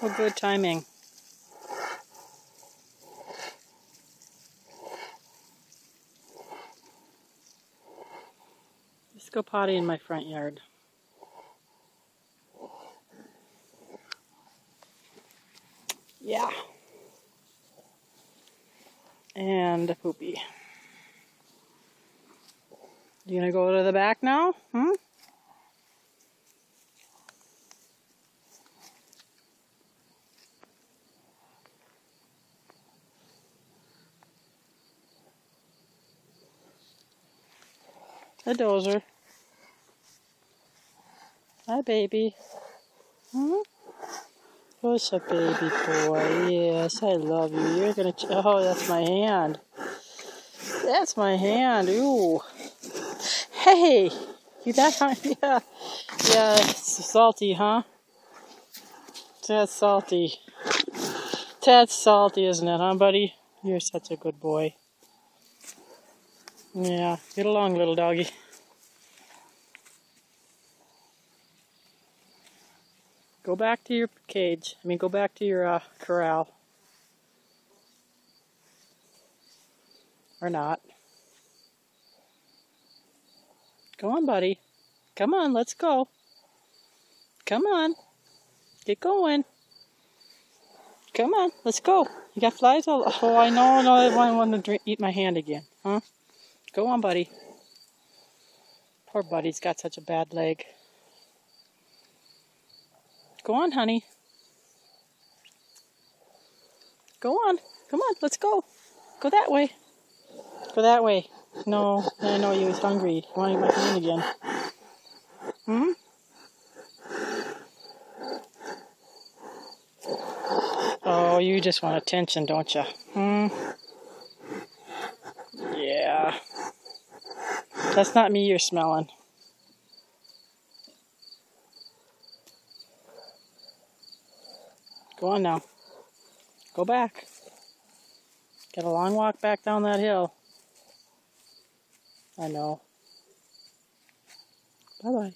Well, good timing. Let's go potty in my front yard. Yeah. And a poopy. You gonna go to the back now? A dozer. Hi, baby. What's up, baby boy? Yes, I love you. You're gonna. Oh, that's my hand. That's my hand. Ooh. Hey, you that? Yeah. Yeah. It's salty, huh? That's salty. That's salty, isn't it, huh, buddy? You're such a good boy. Yeah. Get along, little doggy. Go back to your cage. Go back to your corral. Or not. Go on, buddy. Come on, let's go. Come on. Get going. Come on, let's go. You got flies all... Oh, I know. No, I want to eat my hand again. Huh? Go on, buddy. Poor buddy's got such a bad leg. Go on, honey. Go on. Come on, let's go. Go that way. Go that way. No, I know you was hungry. You want to eat my hand again. Oh, you just want attention, don't you? Yeah. That's not me you're smelling. Go on now. Go back. Got a long walk back down that hill. I know. Bye-bye.